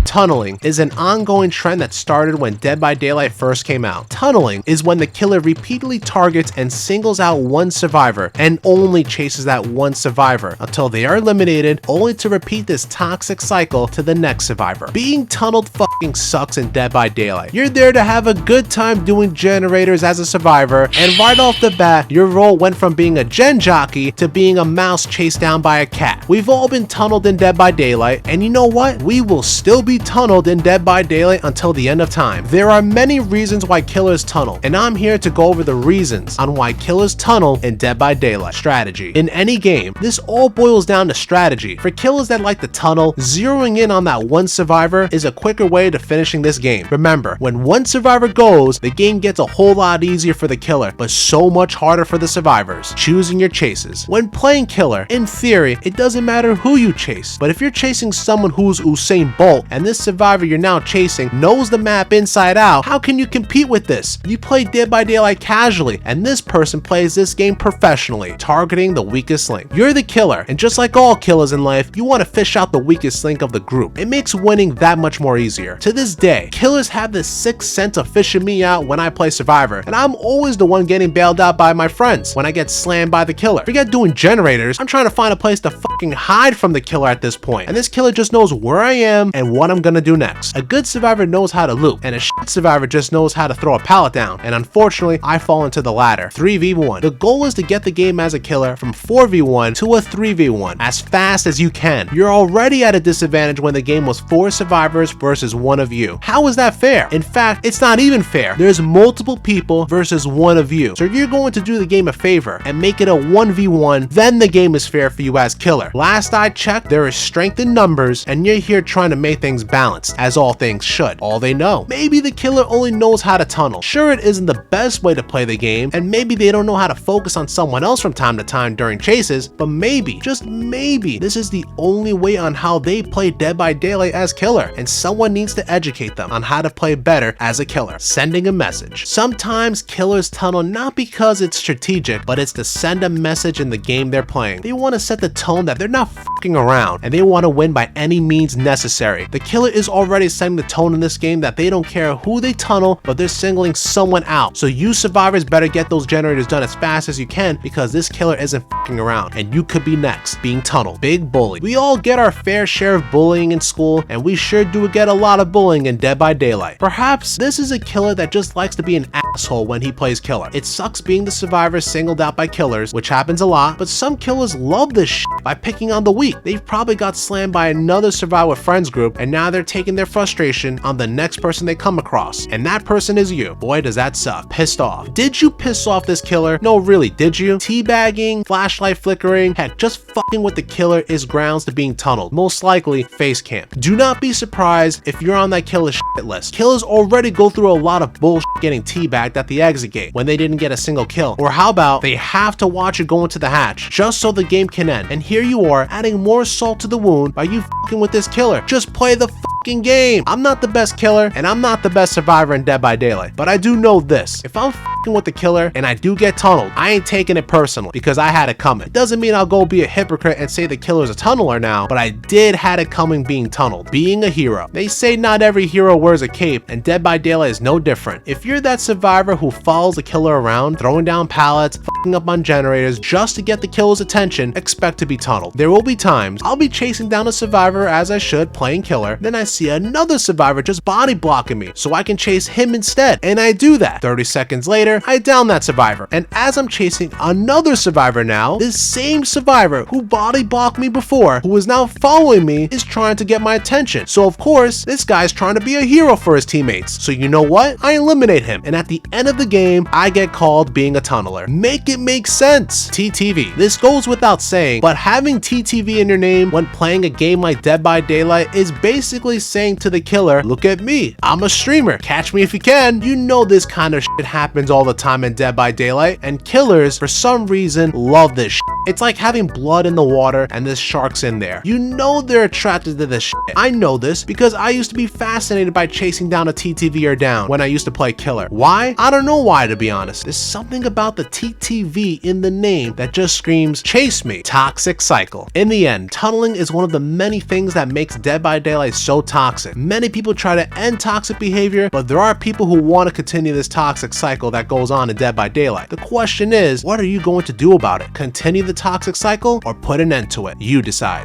Tunneling is an ongoing trend that started when Dead by Daylight first came out. Tunneling is when the killer repeatedly targets and singles out one survivor and only chases that one survivor until they are eliminated, only to repeat this toxic cycle to the next survivor. Being tunneled fucking sucks in Dead by Daylight. You're there to have a good time doing generators as a survivor, and right off the bat, your role went from being a gen jockey to being a mouse chased down by a cat. We've all been tunneled in Dead by Daylight, and you know what? We will still be tunneled in Dead by Daylight until the end of time. There are many reasons why killers tunnel, and I'm here to go over the reasons on why killers tunnel in Dead by Daylight. Strategy. In any game, this all boils down to strategy. For killers that like to tunnel, zeroing in on that one survivor is a quicker way to finishing this game. Remember, when one survivor goes, the game gets a whole lot easier for the killer, but so much harder for the survivors. Choosing your chases. When playing killer, in theory, it doesn't matter who you chase, but if you're chasing someone who's Usain Bolt and this survivor you're now chasing knows the map inside out, how can you compete with this? You play Dead by Daylight casually, and this person plays this game professionally, targeting the weakest link. You're the killer, and just like all killers in life, you want to fish out the weakest link of the group. It makes winning that much more easier. To this day, killers have this sixth sense of fishing me out when I play survivor, and I'm always the one getting bailed out by my friends when I get slammed by the killer. Forget doing generators, I'm trying to find a place to fucking hide from the killer at this point, and this killer just knows where I am and what I'm gonna do next. A good survivor knows how to loot, and a shit survivor just knows how to throw a pallet down, and unfortunately, I fall into the latter. 3v1. The goal is to get the game as a killer from 4v1 to a 3v1 as fast as you can. You're already at a disadvantage when the game was 4 survivors versus 1 of you. How is that fair? In fact, it's not even fair. There's multiple people versus 1 of you. So if you're going to do the game a favor and make it a 1v1, then the game is fair for you as killer. Last I checked, there is strength in numbers, and you're here trying to make things balanced, as all things should. All they know. Maybe the killer only knows how to tunnel. Sure, it isn't the best way to play the game, and maybe they don't know how to focus on someone else from time to time during chases, but maybe, just maybe, this is the only way on how they play Dead by Daylight as killer, and someone needs to educate them on how to play better as a killer. Sending a message. Sometimes killers tunnel not because it's strategic, but it's to send a message in the game they're playing. They want to set the tone that they're not fucking around, and they want to win by any means necessary. The killer is already setting the tone in this game that they don't care who they tunnel, but they're singling someone out. So you survivors better get those generators done as fast as you can, because this killer isn't fucking around, and you could be next, being tunneled. Big bully. We all get our fair share of bullying in school, and we sure do get a lot of bullying in Dead by Daylight. Perhaps this is a killer that just likes to be an asshole when he plays killer. It sucks being the survivor singled out by killers, which happens a lot, but some killers love this shit by picking on the weak. They've probably got slammed by another survivor friends group, and now they're taking their frustration on the next person they come across, and that person is you. Boy, does that suck. Pissed off. Did you piss off this killer? No, really, did you? Teabagging, flashlight flickering, heck, just fucking with the killer is grounds to being tunneled. Most likely, face camp. Do not be surprised if you're on that killer shit list. Killers already go through a lot of bullshit getting teabagged at the exit gate when they didn't get a single kill. Or how about they have to watch you go into the hatch just so the game can end, and here you are adding more salt to the wound by you fucking with this killer. Just play the fucking game. I'm not the best killer, and I'm not the best survivor in Dead by Daylight, but I do know this. If I'm fucking with the killer and I do get tunneled, I ain't taking it personal because I had it coming. It doesn't mean I'll go be a hypocrite and say the killer's a tunneler now, but I did had it coming being tunneled. Being a hero. They say not every hero wears a cape, and Dead by Daylight is no different. If you're that survivor who follows the killer around, throwing down pallets, fucking up on generators just to get the killer's attention, expect to be tunneled. There will be times I'll be chasing down a survivor as I should, playing killer, then I see another survivor just body blocking me so I can chase him instead, and I do that. 30 seconds later, I down that survivor, and as I'm chasing another survivor now, this same survivor who body blocked me before, who is now following me, is trying to get my attention. So of course, this guy's trying to be a hero for his teammates. So you know what? I eliminate him, and at the end of the game, I get called being a tunneler. Make it make sense. TTV. This goes without saying, but having TTV in your name when playing a game like Dead by Daylight is basically saying to the killer, look at me, I'm a streamer, catch me if you can. You know this kind of shit happens all all the time in Dead by Daylight, and killers, for some reason, love this shit. It's like having blood in the water and this shark's in there. You know they're attracted to this shit. I know this because I used to be fascinated by chasing down a TTV or down when I used to play killer. Why? I don't know why, to be honest. There's something about the TTV in the name that just screams, chase me. Toxic cycle. In the end, tunneling is one of the many things that makes Dead by Daylight so toxic. Many people try to end toxic behavior, but there are people who want to continue this toxic cycle that goes on in Dead by Daylight. The question is, what are you going to do about it? Continue the toxic cycle or put an end to it? You decide.